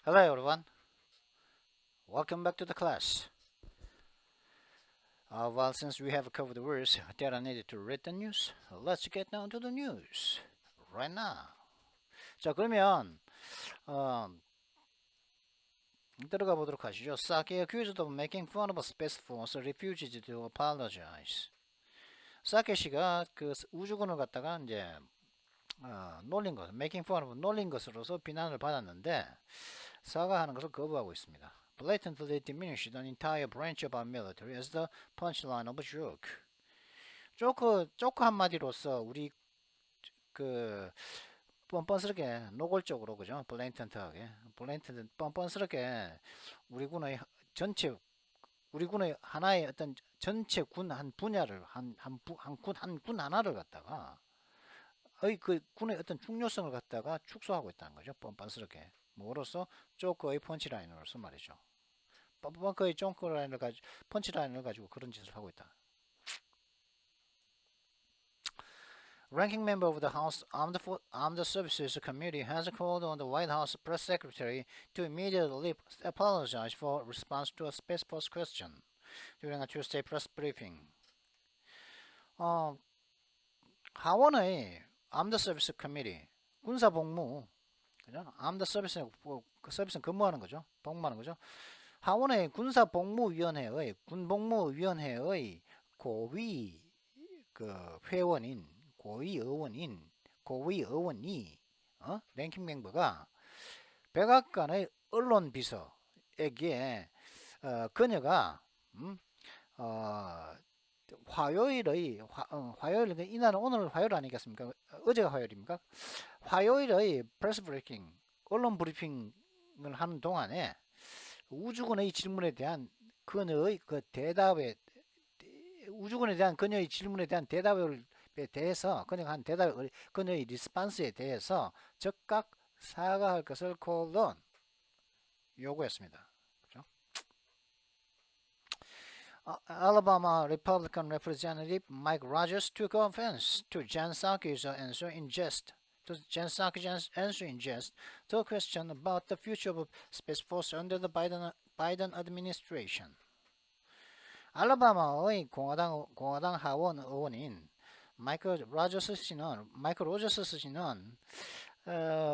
Hello everyone, welcome back to the class. Well, since we have covered the words that are needed to read the news, let's get down to the news right now. 자, 그러면 들어가 보도록 하시죠. Saki accused of making fun of a space force refuses to apologize. 사케 씨가 그 우주군을 갖다가 이제 놀린 것, making fun of 놀린 것으로서 비난을 받았는데 사과하는 것을 거부하고 있습니다. Blatantly diminished an entire branch of our military as the punchline of a joke. 조크 한마디로서 우리 그 뻔뻔스럽게 노골적으로 그죠? 블레이턴트하게 뻔뻔스럽게 우리 군의 전체 우리 군의 하나의 어떤 전체 군 한 분야를 한 군 하나를 갖다가 그 군의 어떤 중요성을 갖다가 축소하고 있다는 거죠. 뻔뻔스럽게 뭐로서 조크의 펀치라인으로서 말이죠. 뻔뻔하게 조크라인을 가지고 펀치라인을 가지고 그런 짓을 하고 있다. Ranking member of the House Armed Services Committee has called on the White House press secretary to immediately apologize for response to a Space Force question during a Tuesday press briefing. 하원의 Armed Services Committee 군사복무 그죠? Armed Services 서비스는 근무하는 거죠. 복무하는 거죠. 하원의 군사복무위원회의 군복무위원회의 고위 그 회원인 고위의원이 랭킹 멤버가 백악관의 언론 비서에게 그녀가 화요일 이날은 오늘 화요일 아니겠습니까? 어제가 화요일입니까? 화요일의 프레스 브리핑 언론 브리핑을 하는 동안에 우주군의 질문에 대한 그녀의 그 대답에 우주군에 대한 그녀의 질문에 대한 대답에 대해서 그녀가 한 대답 그녀의 리스판스에 대해서 즉각 사과할 것을 콜론 요구했습니다. 그렇죠? Alabama Republican Representative Mike Rogers took offense to Jen Psaki's answer in jest. To Jen Psaki's answer in jest to a question about the future of Space Force under the Biden administration. 알라바마의 공화당 하원 의원인 마이클 로저스 씨는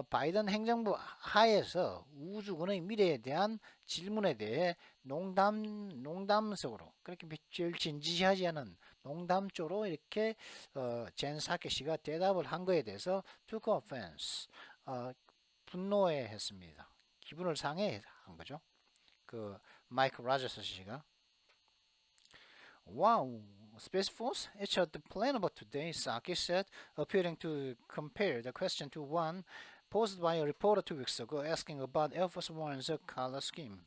바이든 행정부 하에서 우주군의 미래에 대한 질문에 대해 농담적으로 그렇게 제일 진지하지 않은 농담적으로 이렇게 젠 사케 씨가 대답을 한 거에 대해서 took offense 분노해했습니다. 기분을 상해한 거죠. 그 마이클 로저스 씨가 Wow, Space Force? It's the plan about today, Saki said, appearing to compare the question to one posed by a reporter 2 weeks ago asking about Air Force One's color scheme.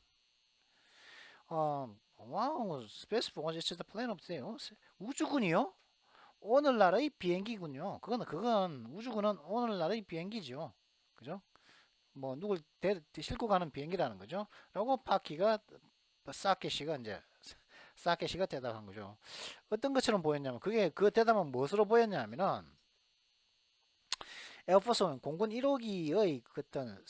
Wow, Space Force, it's the plan of today. 우주군이요? 오늘날의 비행기군요. 그건 우주군은 오늘날의 비행기죠. 그죠? 뭐 누굴 싣고 가는 비행기라는 거죠. 라고 사케 씨가 이제 사케 씨가 대답한 거죠. 어떤 것처럼 보였냐면 그 대답은 무엇으로 보였냐면은 에어포스원 공군 1호기의 어떤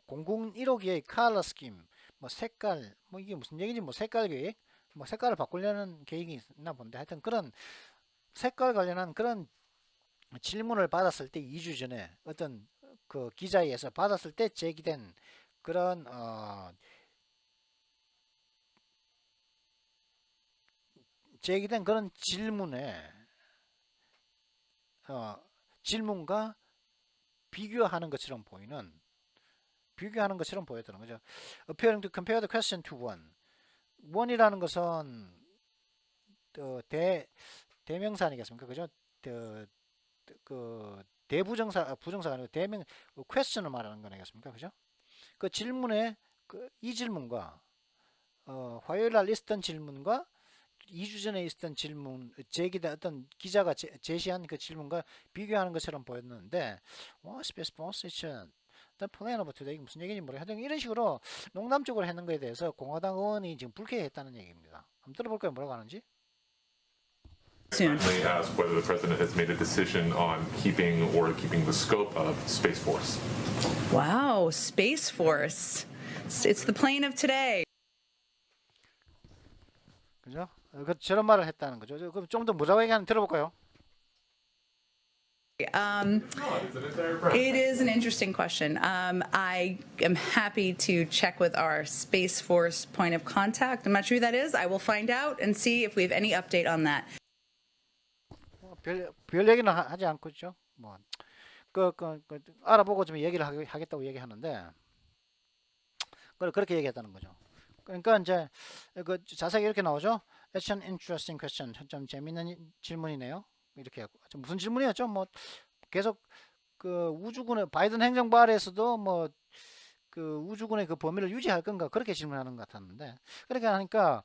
공군 1호기의 컬러 스킴 뭐 색깔 뭐 이게 무슨 얘기인지 뭐 색깔 계획 뭐 색깔을 바꾸려는 계획이 있나 본데 하여튼 그런 색깔 관련한 그런 질문을 받았을 때 2주 전에 어떤 그 기자회에서 받았을 때 제기된 그런 제기된 그런 질문과 비교하는 것처럼 보였다는 거죠. Appearing to compare the question to one. one이라는 것은 대명사 아니겠습니까? 그죠? 그 부정사가 아니고 question을 말하는 거 아니겠습니까? 그죠? 그 질문에 이 질문과 화요일 날 있었던 질문과 2주 전에 있었던 질문, 제기된 어떤 기자가 제시한 그 질문과 비교하는 것처럼 보였는데, Space Force, the plan of today 무슨 얘기인지 모르겠어요. 이런 식으로 농담적으로 했는 거에 대해서 공화당 의원이 지금 불쾌했다는 얘기입니다. 한번 들어볼까요? 뭐라고 하는지? soon. Ask whether the president has made a decision on keeping the scope of Space Force. Wow, Space Force. It's the plane of today. 그죠? 저런 말을 했다는 거죠. 그럼 좀 더 뭐라고 얘기하는 들어볼까요? It is an interesting question. I am happy to check with our Space Force point of contact. I'm not sure who that is. I will find out and see if we have any update on that. 별 얘기는 하지 않고 있죠. 뭐, 알아보고 좀 얘기를 하겠다고 얘기하는데, 그렇게 얘기했다는 거죠. 그러니까 이제 자세히 이렇게 나오죠. It's an interesting question. 좀 재밌는 질문이네요. 이렇게 하고 무슨 질문이었죠? 뭐 계속 그 우주군의 바이든 행정부 아래에서도 뭐 그 우주군의 그 범위를 유지할 건가 그렇게 질문하는 것 같았는데 그렇게 하니까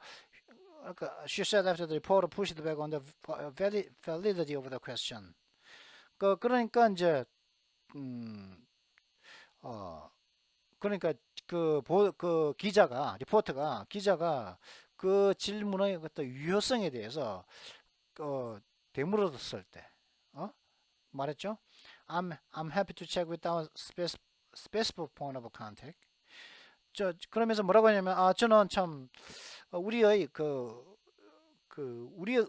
she said after the reporter pushed back on the validity of the question. 그러니까 이제 그러니까 그 리포터가 그 질문의 어떤 유효성에 대해서 되물었을 때 말했죠. I'm happy to check with our specific point of contact. 그러면서 뭐라고 하냐면 저는 참 우리의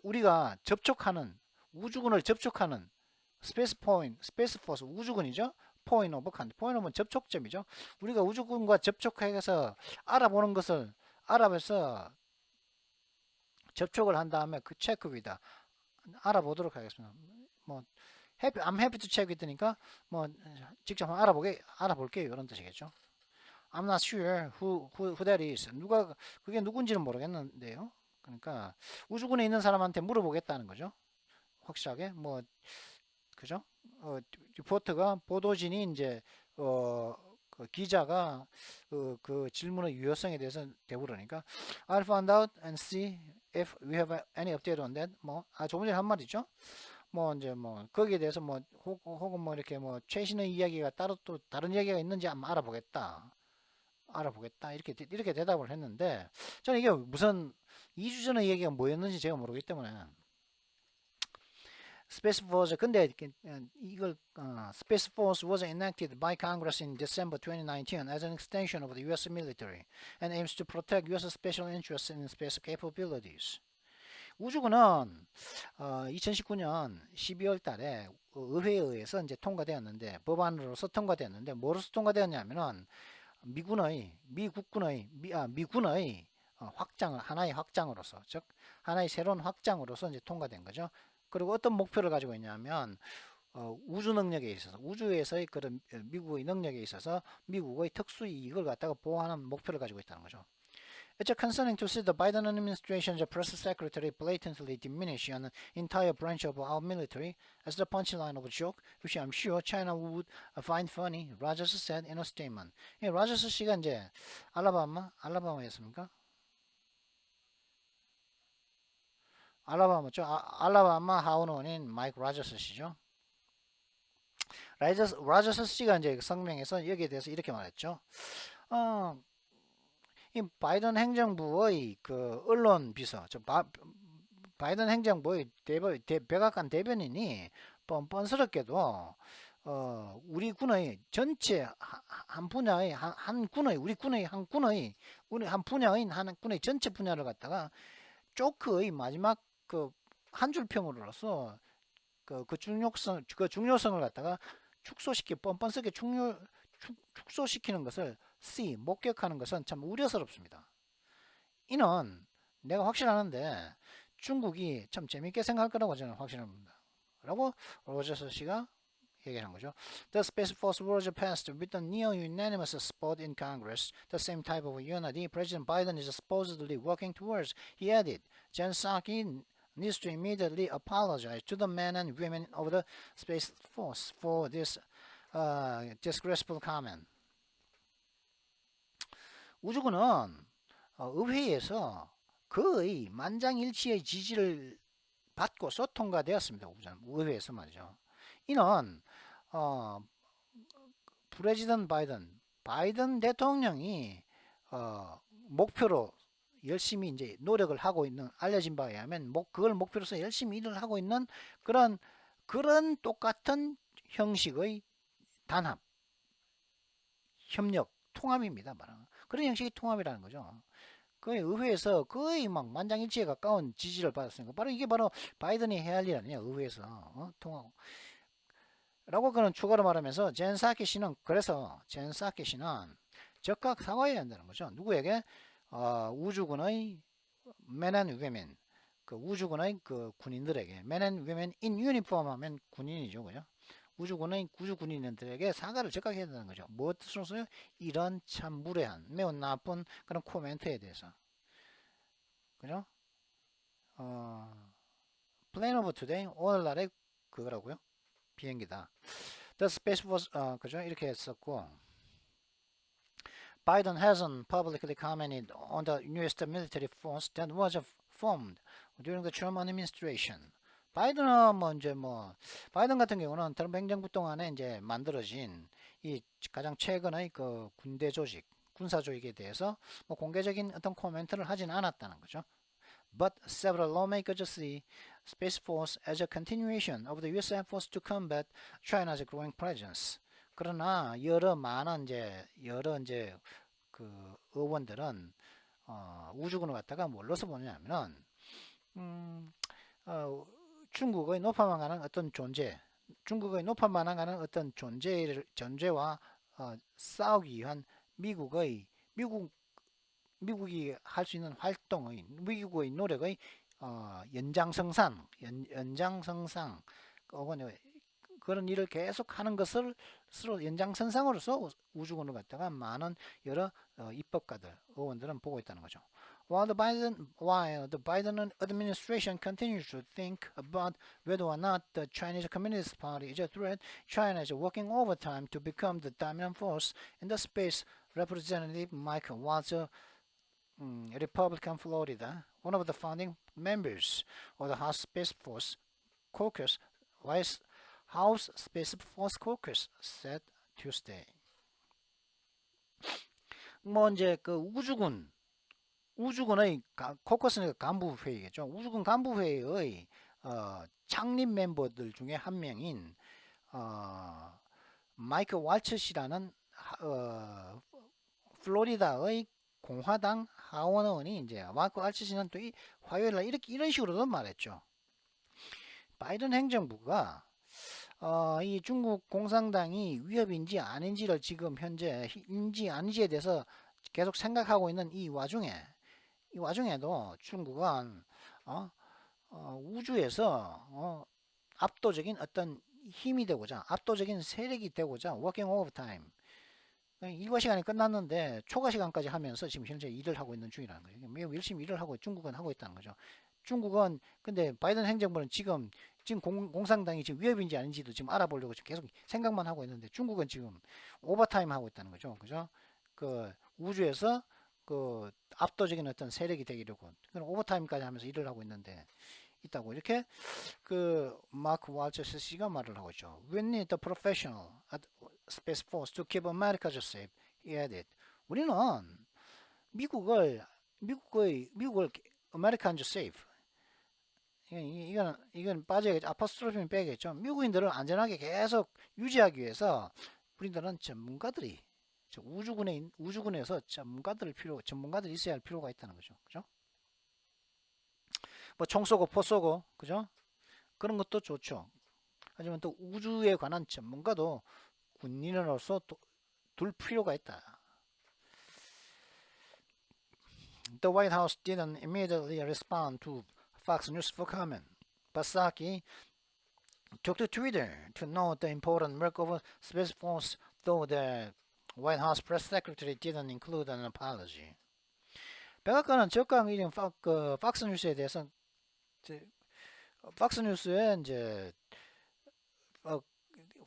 우리가 접촉하는 우주군을 접촉하는 스페이스 포스 우주군이죠. 포인트 오브 컨택트. 포인트는 접촉점이죠. 우리가 우주군과 접촉해서 알아보는 것을 알아봐서 접촉을 한 다음에 그 체크 위다 알아보도록 하겠습니다. 뭐 I'm happy to check 있으니까 뭐 직접 알아볼게요 이런 뜻이겠죠. I'm not sure who that is. 그게 누군지는 모르겠는데요. 그러니까 우주군에 있는 사람한테 물어보겠다는 거죠. 확실하게 뭐 그죠? 리포터가 보도진이 이제 그 기자가 그 질문의 유효성에 대해서 대부르니까 I'll find out and see if we have any update on that. 뭐 조금 전에 한 말이죠. 뭐 이제 뭐 거기에 대해서 뭐 혹은 뭐 이렇게 뭐 최신의 이야기가 따로 또 다른 이야기가 있는지 한번 알아보겠다 이렇게 대답을 했는데 저는 이게 무슨 2주 전의 얘기가 뭐였는지 제가 모르기 때문에 Space Force 근데 이걸 Space Force was enacted by Congress in December 2019 as an extension of the U.S. military and aims to protect U.S. special interests in space capabilities. 우주군은 2019년 12월 달에 의회에 의해서 이제 통과되었는데 법안으로서 통과되었는데 뭐로서 통과되었냐면은 미군의 확장 하나의 확장으로서 즉 하나의 새로운 확장으로서 이제 통과된 거죠. 그리고 어떤 목표를 가지고 있냐면 우주 능력에 있어서 우주에서의 그런 미국의 능력에 있어서 미국의 특수 이익을 갖다가 보호하는 목표를 가지고 있다는 거죠. It's concerning to see the Biden administration's press secretary blatantly diminish an entire branch of our military as the punchline of a joke, which I'm sure China would find funny, Rogers said in a statement. 라저스 씨가 이제 알라바마였습니까? 알라바마죠. 알라바마 하원의원인 마이크 라저스 씨죠. 라저스 씨가 이제 성명에서 여기에 대해서 이렇게 말했죠. 이 바이든 행정부의 그 언론 비서, 바이든 행정부의 백악관 대변인이 뻔뻔스럽게도 우리 군의 전체 한 분야의 한 군의 우리 군의 한 군의 한 분야인 한 군의 전체 분야를 갖다가 조크의 마지막 그 한 줄 평으로서 그 중요성을 갖다가 뻔뻔스럽게 축소시키는 것을 목격하는 것은 참 우려스럽습니다. 이는 내가 확실하는데 중국이 참 재밌게 생각할 거라고 저는 확신합니다. 라고 로저스 씨가 얘기하는 거죠. The Space Force was passed with a near unanimous support in Congress, the same type of unity President Biden is supposedly working towards. He added, Jen Psaki needs to immediately apologize to the men and women of the Space Force for this disgraceful comment. 우주군은 의회에서 거의 만장일치의 지지를 받고서 통과되었습니다. 의회에서 말이죠. 이는 프레지던트 바이든 대통령이 목표로 열심히 이제 노력을 하고 있는 알려진 바에 의하면 그걸 목표로 해서 열심히 일을 하고 있는 그런 똑같은 형식의 단합, 협력, 통합입니다. 말하는 그런 형식의 통합이라는 거죠. 거의 의회에서 거의 막 만장일치에 가까운 지지를 받았으니까 바로 이게 바로 바이든이 해야 할 일 아니냐 의회에서 통하고 라고 그는 추가로 말하면서 젠 사키 씨는 적극 사과해야 한다는 거죠. 누구에게? 우주군의 men and women, 그 우주군의 그 군인들에게 men and women in uniform 하면 군인이죠, 그죠? 우주 군인들에게 사과를 적극 해야 된다는 거죠. 무엇으로서요? 이런 참 무례한, 매우 나쁜 그런 코멘트에 대해서, 그죠? Plane of today, 오늘날의 그거라고요? 비행기다. The Space Force, 그죠? 이렇게 했었고, Biden hasn't publicly commented on the newest military force that was formed during the Trump administration. 바이든 같은 경우는 트럼프 행정부 동안에 이제 만들어진 이 가장 최근의 그 군대 조직, 군사 조직에 대해서 뭐 공개적인 어떤 코멘트를 하진 않았다는 거죠. But several lawmakers see Space Force as a continuation of the U.S. efforts to combat China's growing presence. 그러나 여러 그 의원들은 우주군을 갖다가 뭘로서 보냐면은 중국의 높아만한 어떤 존재와 싸우기 위한 미국이 할 수 있는 활동의 미국의 노력의 연장성상 그런 일을 계속 하는 것을 서로 연장선상으로서 우주군을 갖다가 많은 여러 입법가들, 의원들은 보고 있다는 거죠. While the Biden administration continues to think about whether or not the Chinese Communist Party is a threat, China is working overtime to become the dominant force in the space. Representative Mike Waltz, Republican Florida, one of the founding members of the House Space Force Caucus, House Space Force Caucus said Tuesday. 뭐 이제 그 우주군의 코커스는 간부 회의겠죠. 우주군 간부 회의의 창립 멤버들 중에 한 명인 마이크 왈츠 씨라는 플로리다의 공화당 하원의원이 이제 마이크 왈츠 씨는 또 화요일 날 이런 식으로도 말했죠. 바이든 행정부가 이 중국 공산당이 위협인지 아닌지를 지금 현재 인지 아닌지에 대해서 계속 생각하고 있는 이 와중에도 중국은 우주에서 압도적인 어떤 힘이 되고자 압도적인 세력이 되고자 working overtime 일과 시간이 끝났는데 초과 시간까지 하면서 지금 현재 일을 하고 있는 중이라는 거예요. 매우 열심히 일을 하고 중국은 하고 있다는 거죠. 중국은 근데 바이든 행정부는 지금 공산당이 지금 위협인지 아닌지도 지금 알아보려고 지금 계속 생각만 하고 있는데 중국은 지금 오버타임 하고 있다는 거죠. 그죠? 그 우주에서 그 압도적인 어떤 세력이 되기려고 오버타임까지 하면서 일을 하고 있다고 이렇게 그 마크 waltz 씨가 말을 하고 있죠. We need the professional at Space Force to keep America safe. He added. 우리는 미국을 American safe. 이건 빠져야겠죠. 아포스트로피는 빼야겠죠. 미국인들을 안전하게 계속 유지하기 위해서 우리들은 우주군에서 전문가들이 있어야 할 필요가 있다는 거죠. 그죠? 뭐 총 쏘고 포 쏘고 그죠? 그런 것도 좋죠. 하지만 또 우주에 관한 전문가도 군인으로서 둘 필요가 있다. The White House didn't immediately respond to Fox News for comment. But Psaki took to Twitter to note the important work of Space Force, though the White House press secretary didn't include an apology. 백악관은 적강 이름 팍스뉴스에 대해서 팍스뉴스에 이제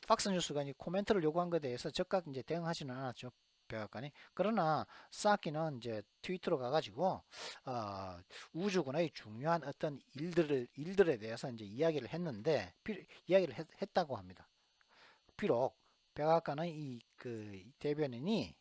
팍스뉴스가 코멘트를 요구한 것에 대해서 적극 이제 대응하지는 않았죠. 백악관이. 그러나 사키는 이제 트위터로 가가지고 우주군의 중요한 어떤 일들에 대해서 이제 이야기를 했다고 합니다. 비록 백악관의 그 대변인이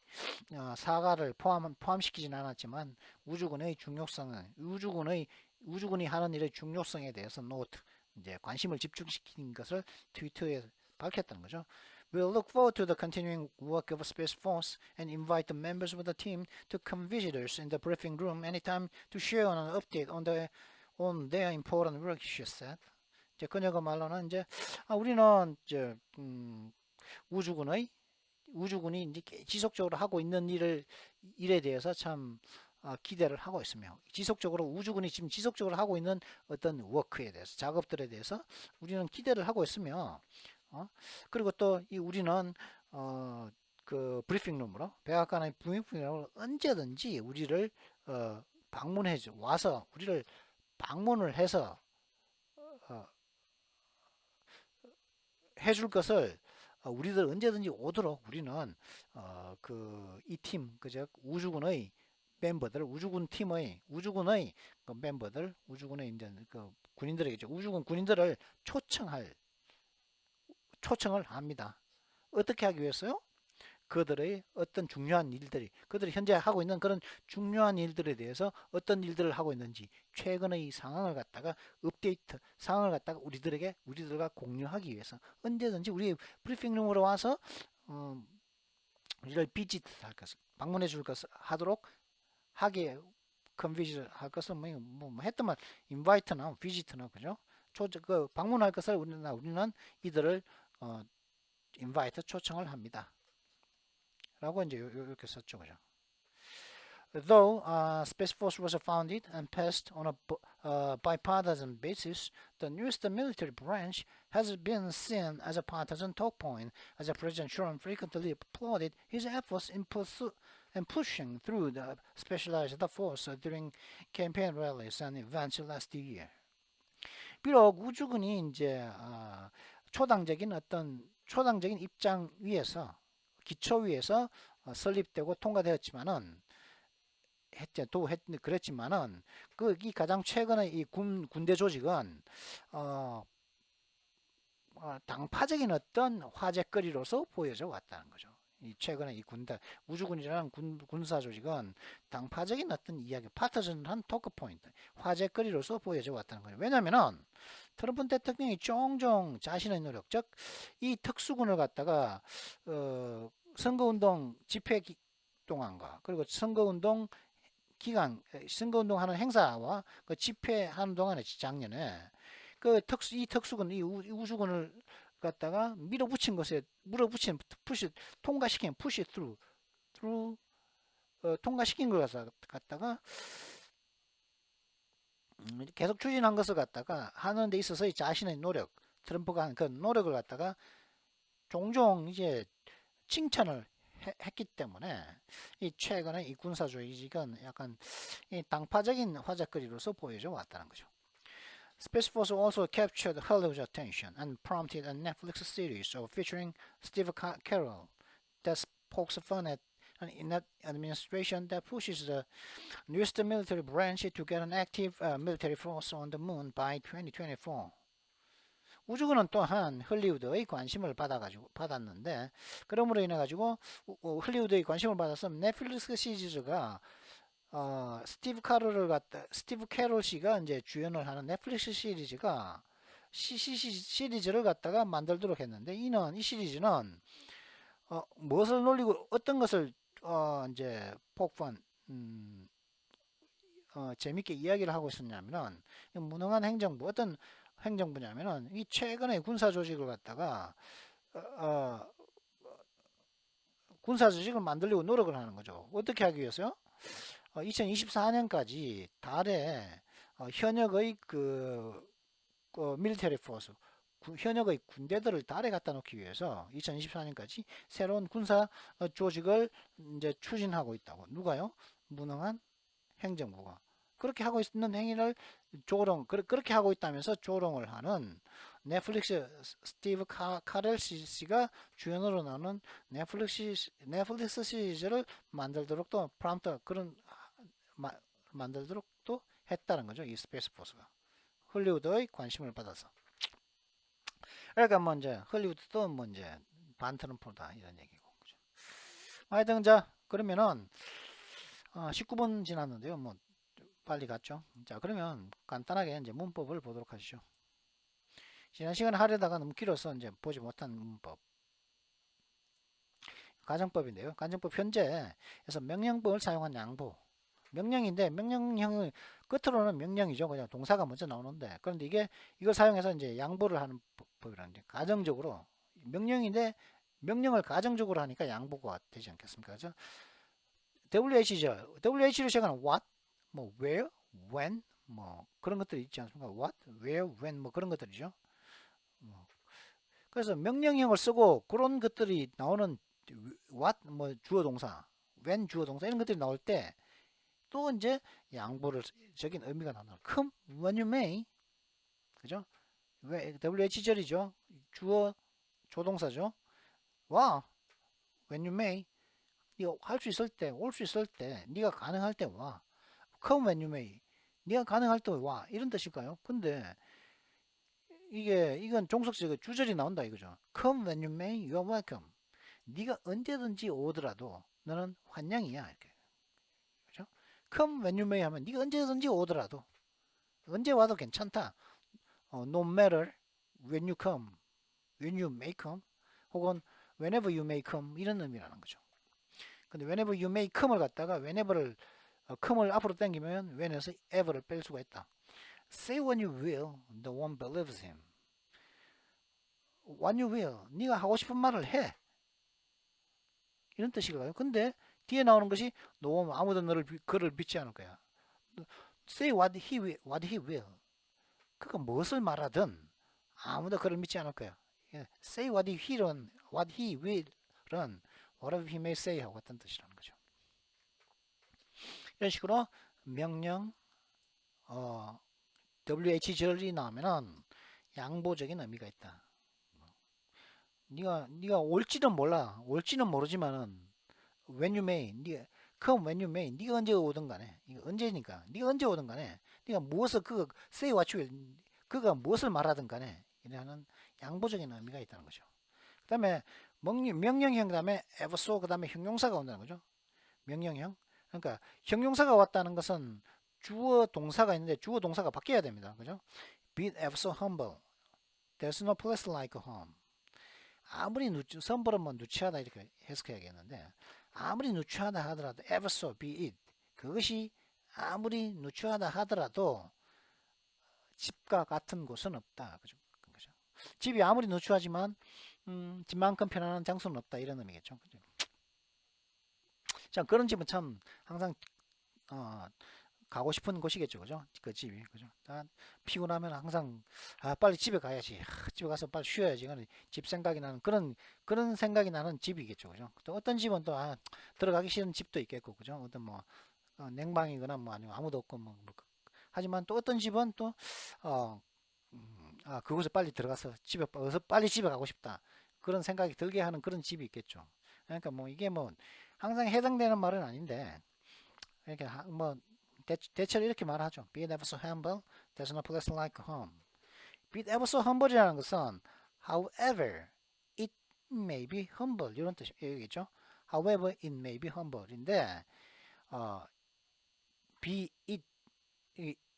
사과를 포함시키진 않았지만 우주군의 중요성은 우주군이 하는 일의 중요성에 대해서 노트 이제 관심을 집중시킨 것을 트위터에 밝혔다는 거죠. We'll look forward to the continuing work of Space Force and invite the members of the team to come visit us in the briefing room anytime to share an update on their important work, she said. 이제 그녀가 말로는 이제 우리는 이제 우주군이 이제 지속적으로 하고 있는 일에 대해서 참 기대를 하고 있으며 지속적으로 우주군이 지금 지속적으로 하고 있는 어떤 워크에 대해서 작업들에 대해서 우리는 기대를 하고 있으며 그리고 또 우리는 그 브리핑룸으로 백악관의 브리핑룸으로 언제든지 우리를 방문해 와서 우리를 방문을 해서 해줄 것을 우리들 언제든지 오도록 우리는 그 이 팀 그저 우주군의 멤버들 우주군 팀의 우주군의 그 멤버들 우주군의 이제 그 군인들에게 우주군 군인들을 초청을 합니다. 어떻게 하기 위해서요? 그들의 어떤 중요한 일들이 그들이 현재 하고 있는 그런 중요한 일들에 대해서 어떤 일들을 하고 있는지 최근의 상황을 갖다가 업데이트 상황을 갖다가 우리들과 공유하기 위해서 언제든지 우리 브리핑룸으로 와서 우리를 비지트 할 것을 방문해 줄 것을 하도록 하게 컨비지를 할 것을 뭐 했더만 인바이트나 비지트나 그죠? 그 방문할 것을 우리는 이들을 인바이트 초청을 합니다. 라고 이제 이렇게 썼죠, 그죠? Though Space Force was founded and passed on a bipartisan basis, the newest military branch has been seen as a partisan talk point, as President Trump frequently applauded his efforts in pushing through the specialized force during campaign rallies and events last year. 비록 우주군이 이제 초당적인 입장 위에서 기초 위에서 설립되고 통과되었지만은 그랬지만은 이 가장 최근의 이 군대 조직은 당파적인 어떤 화제거리로서 보여져 왔다는 거죠. 이 최근에 이 우주군이라는 군사 조직은 당파적인 어떤 이야기, 파트너한 토크 포인트, 화제거리로서 보여져 왔다는 거죠. 왜냐면은 트럼프 대통령이 종종 자신의 노력, 즉 이 특수군을 갖다가 선거운동 집회 동안과 그리고 선거운동 하는 행사와 그 집회하는 동안에 작년에 이 특수군, 이 우주군을 갖다가 통과시킨 통과시킨 걸 갖다가 계속 추진한 것을 갖다가 하는 데 있어서의 자신의 노력, 트럼프가 한 그 노력을 갖다가 종종 이제 칭찬을 했기 때문에 이 최근에 이 군사 조직은 약간 이 당파적인 화제거리로서 보여져 왔다는 거죠. Space Force also captured Hollywood's attention and prompted a Netflix series featuring Steve Carell that pokes fun at an administration that pushes the newest military branch to get an active military force on the moon by 2024. 우주군은 또한 헐리우드의 관심을 받았는데 그러므로 인해 가지고 헐리우드의 관심을 받아서 넷플릭스 시리즈가 스티브 캐롤 씨가 이제 주연을 하는 넷플릭스 시리즈가 시리즈를 갖다가 만들도록 했는데 이 시리즈는 무엇을 놀리고 어떤 것을 이제 폭판 재밌게 이야기를 하고 있었냐면은 무능한 행정부 어떤 행정부냐면은 이 최근에 군사 조직을 갖다가 군사 조직을 만들려고 노력을 하는 거죠. 어떻게 하기 위해서요? 2024년까지 달에 현역의 밀리터리 포스 현역의 군대들을 달에 갖다 놓기 위해서 2024년까지 새로운 군사 조직을 이제 추진하고 있다고. 누가요? 무능한 행정부가. 그렇게 하고 있는 행위를 그렇게 하고 있다면서 조롱을 하는 넷플릭스 스티브 카렐 씨가 주연으로 나오는 넷플릭스 시리즈를 만들도록 또 프롬프트 만들도록 또 했다는 거죠. 이 스페이스 포스가 헐리우드의 관심을 받아서. 그러니까 뭐 이제 헐리우드도 뭐 이제 반트럼프다 이런 얘기고. 그죠? 하여튼 자 그러면은 19분 지났는데요. 뭐 빨리 갔죠. 자 그러면 간단하게 이제 문법을 보도록 하시죠. 지난 시간에 하려다가 너무 길어서 이제 보지 못한 문법. 가정법인데요. 가정법 현재에서 명령법을 사용한 양보. 명령인데 명령형은 끝으로는 명령이죠. 그냥 동사가 먼저 나오는데 그런데 이걸 사용해서 이제 양보를 하는 법이라는 게 가정적으로 명령인데 명령을 가정적으로 하니까 양보가 되지 않겠습니까? 그죠? WH죠. WH로 시작하는 what, 뭐 where, when, 뭐 그런 것들이 있지 않습니까? what, where, when 뭐 그런 것들이죠. 그래서 명령형을 쓰고 그런 것들이 나오는 what 뭐 주어 동사, when 주어 동사 이런 것들이 나올 때 또 이제 양보를 적인 의미가 나온다. Come when you may, 그죠? WH절이죠. 주어 조동사죠. 와 when you may, 네가 할 수 있을 때, 올 수 있을 때, 네가 가능할 때 와. Come when you may, 네가 가능할 때 와. 이런 뜻일까요? 근데 이건 종속적 주절이 나온다 이거죠. Come when you may, you're welcome. 네가 언제든지 오더라도 너는 환영이야 이렇게. 그죠? Come when you may 하면 네가 언제든지 오더라도 언제 와도 괜찮다. No matter when you come, when you may come, 혹은 whenever you may come 이런 의미라는 거죠. 근데 whenever you may come을 갖다가 whenever를 come을 앞으로 당기면 when에서 ever를 뺄 수가 있다. Say when you will, the one believes him. When you will, 네가 하고 싶은 말을 해. 이런 뜻일까요? 근데 뒤에 나오는 것이 no 아무도 그를 믿지 않을 거야. Say what he will. 그가 무엇을 말하든 아무도 그를 믿지 않을 거야. Say what he will은 whatever he may say 하고 같은 뜻이라는 거죠. 이런 식으로 명령 WH절이 나오면은 양보적인 의미가 있다. 네가 올지는 몰라. 올지는 모르지만은 when you may, come when you may, 네가 언제 오든 간에, 이거 언제니까, 네가 언제 오든 간에, 네가 무엇을 say what you will, 그가 무엇을 말하든 간에 이라는 양보적인 의미가 있다는 거죠. 그다음에 명령형 다음에 ever so 그다음에 형용사가 온다는 거죠. 명령형. 그러니까 형용사가 왔다는 것은 주어 동사가 있는데 주어 동사가 바뀌어야 됩니다. 그죠? Be ever so humble. There's no place like home. 아무리 선보는 뭐 누추하다 이렇게 해석해야겠는데 아무리 누추하다 하더라도 ever so be it. 그것이 아무리 누추하다 하더라도 집과 같은 곳은 없다. 그죠? 집이 아무리 누추하지만 집만큼 편안한 장소는 없다 이런 의미겠죠. 그죠? 자 그런 집은 참 항상 가고 싶은 곳이겠죠. 그죠? 그 집이. 그죠? 피곤하면 항상 빨리 집에 가야지. 집에 가서 빨리 쉬어야지. 집 생각이 나는 그런 생각이 나는 집이겠죠. 그죠? 또 어떤 집은 또 들어가기 싫은 집도 있겠고. 그죠? 어떤 뭐 냉방이거나 뭐 아니면 아무도 없고 뭐 하지만 또 어떤 집은 또 그곳에 빨리 들어가서 어서 빨리 집에 가고 싶다. 그런 생각이 들게 하는 그런 집이 있겠죠. 그러니까 뭐 이게 뭐 항상 해당되는 말은 아닌데 이렇게 뭐 대체로 이렇게 말하죠. Be it ever so humble, there's no place like home. Be it ever so humble이라는 것은 however it may be humble 이런 뜻이겠죠. However it may be humble인데 be it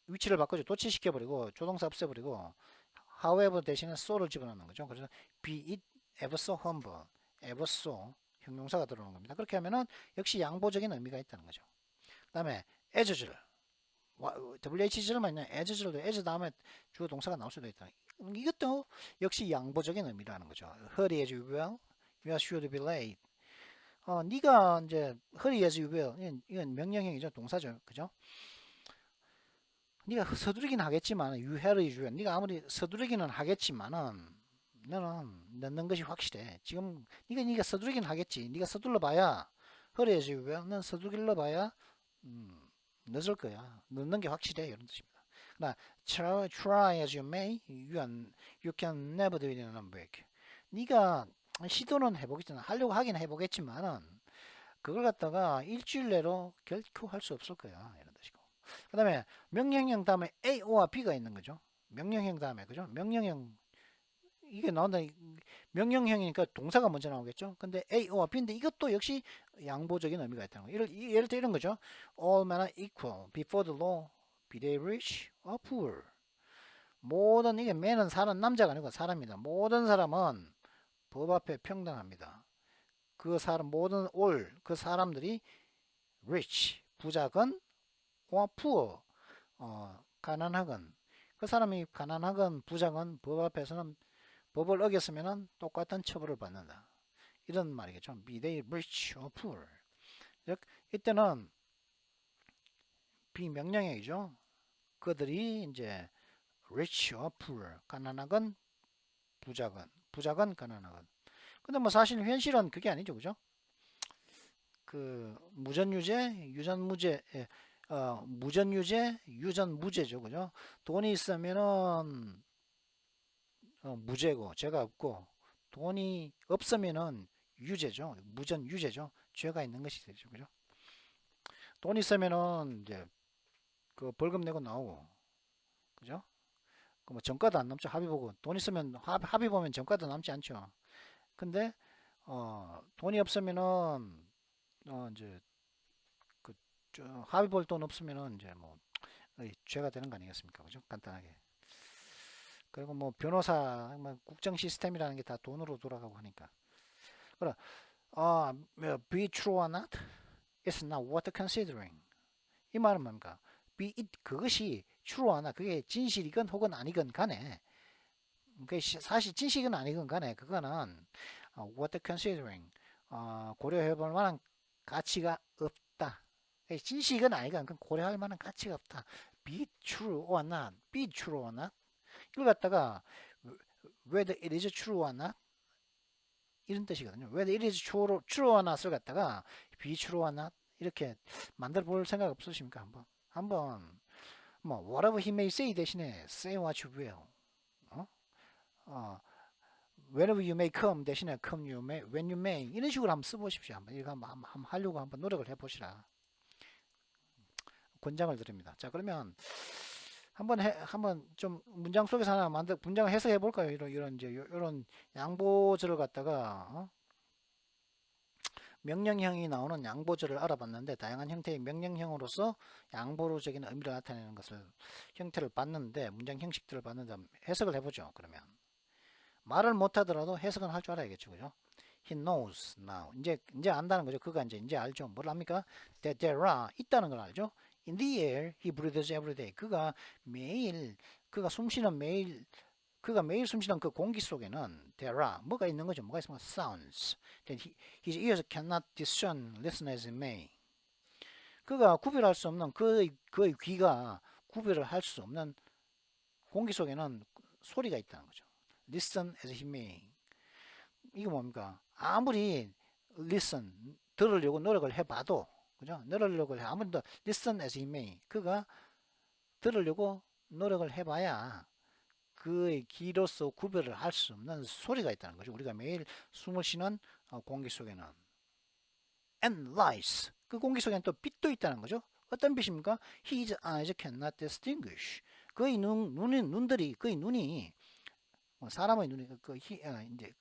위치를 바꿔줘. 도치시켜버리고 조동사 없애버리고 however 대신에 so를 집어넣는 거죠. 그래서 be it ever so humble, ever so 형용사가 들어오는 겁니다. 그렇게 하면은 역시 양보적인 의미가 있다는 거죠. 그 다음에 as절 WH절만 있는 as절도 as 다음에 주어 동사가 나올 수도 있다. 이것도 역시 양보적인 의미라는 거죠. Hurry as you will, you are sure to be late. 네가 이제 hurry as you will 이건 명령형이죠. 동사죠. 그죠? 네가 서두르긴 하겠지만 you hurry as you will 네가 아무리 서두르기는 하겠지만은 너는 늦는 것이 확실해. 지금 네가 서두르긴 하겠지. 네가 서둘러 봐야 hurry as you will 넌 서둘러 봐야 늦을 거야. 늦는 게 확실해. 이런 뜻입니다. 나 try as you may, you can never do it in a week. 네가 시도는 해보겠지만 하려고 하긴 해보겠지만은 그걸 갖다가 일주일 내로 결코 할 수 없을 거야. 이런 뜻이고. 그다음에 명령형 다음에 A와 B가 있는 거죠. 명령형 다음에 그죠? 명령형 이게 나온다. 명령형이니까 동사가 먼저 나오겠죠. 근데 A와 B인데 이것도 역시 양보적인 의미가 있다는 거예요. 예를 들어 이런 거죠. All men are equal before the law, be they rich or poor. 모든 이게 men은 사람 남자가 아니고 사람입니다. 모든 사람은 법 앞에 평등합니다. 그 사람 모든 all 그 사람들이 rich 부자건 or poor 가난하건 그 사람이 가난하건 부자건 법 앞에서는 법을 어겼으면 똑같은 처벌을 받는다. 이런 말이겠죠. Be they rich or poor. 이때는 비명령형이죠. 그들이 이제 rich or poor 가난하건 부자건 가난하건. 근데 뭐 사실 현실은 그게 아니죠, 그죠? 그 무전유죄, 유전무죄, 무전유죄, 유전무죄죠, 그죠? 돈이 있으면은 무죄고 죄가 없고 돈이 없으면은 유죄죠, 무전유죄죠, 죄가 있는 것이 되죠, 그죠? 돈 있으면은 이제 그 벌금 내고 나오고, 그죠? 그 뭐 전과도 안 남죠. 합의 보고 돈 있으면 합의 보면 전과도 남지 않죠. 근데 돈이 없으면은 이제 그 합의 볼 돈 없으면은 이제 뭐 죄가 되는 거 아니겠습니까? 그죠? 간단하게. 그리고 뭐 변호사, 뭐 국정 시스템이라는 게 다 돈으로 돌아가고 하니까. 그래, be true or not, it's not worth considering. 이 말은 뭡니까? be it 그것이 true or not, 그게 진실이건 혹은 아니건 간에, 그게 사실 진실이건 아니건 간에 그거는 worth considering, 고려해볼 만한 가치가 없다. 진실이건 아니건 그건 고려할 만한 가치가 없다. be true or not, be true or not. 이걸 갖다가 whether it is true or not 이런 뜻이거든요. whether it is true or not을 갖다가 be true or not 이렇게 만들어 볼 생각 없으십니까? 한번 뭐 whatever he may say 대신에 say what you will. whenever you may come 대신에 come you may, when you may 이런 식으로 한번 써보십시오. 이거 한번 하려고 한번 노력을 해보시라. 권장을 드립니다. 자, 그러면 한번 좀 문장 속에서 하나 문장을 해석해 볼까요? 이런 양보절을 갖다가 명령형이 나오는 양보절을 알아봤는데 다양한 형태의 명령형으로서 양보적인 의미를 나타내는 것을 형태를 봤는데 문장 형식들을 봤는데 해석을 해보죠. 그러면 말을 못하더라도 해석은 할 줄 알아야겠죠, 그죠? He knows now. 이제 안다는 거죠. 그가 이제 알죠. 뭘 합니까? That there are 있다는 걸 알죠. In the air, he breathes every day. 그가 매일 숨쉬는 그 공기 속에는 there are 뭐가 있는 거죠. 뭐가 있으면 sounds. That his ears cannot discern, listen as he may. 그가 구별할 수 없는 그의 귀가 구별을 할 수 없는 공기 속에는 소리가 있다는 거죠. Listen as he may. 이거 뭡니까? 아무리 listen 들으려고 노력을 해봐도, 그죠? 아무리 더 listen as he may. 그가 들으려고 노력을 해봐야 그의 귀로서 구별을 할 수 없는 소리가 있다는 거죠. 우리가 매일 숨을 쉬는 공기 속에는. And lies. 그 공기 속에는 또 빛도 있다는 거죠. 어떤 빛입니까? His eyes cannot distinguish. 그의 눈이 사람의 눈이 이제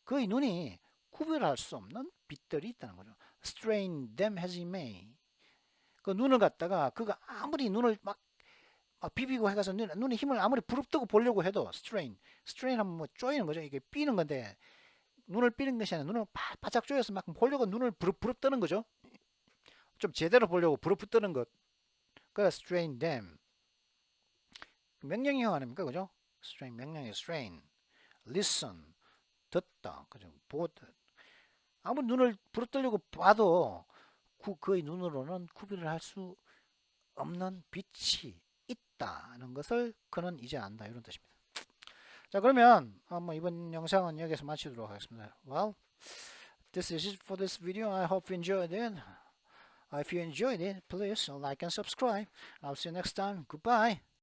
그의 눈이 구별할 수 없는 빛들이 있다는 거죠. Strain them as he may. 그 눈을 갖다가 그가 아무리 눈을 막 비비고 해가서 눈에 힘을 아무리 부릅뜨고 보려고 해도 strain 하면 뭐 쪼이는 거죠. 이게 삐는 건데 눈을 삐는 것이 아니라 눈을 바짝 쪼여서 막 보려고 눈을 부릅뜨는 거죠. 좀 제대로 보려고 부릅뜨는 것. 그래서 strain them. 명령형 아닙니까, 그죠? strain 명령이 strain, listen 듣다, 그죠? 보다. 아무리 눈을 부릅뜨려고 봐도 그의 눈으로는 구별을 할 수 없는 빛이 있다는 것을 그는 이제 안다, 이런 뜻입니다. 자, 그러면 이번 영상은 여기서 마치도록 하겠습니다. Well, this is it for this video. I hope you enjoyed it. If you enjoyed it, please like and subscribe. I'll see you next time. Goodbye.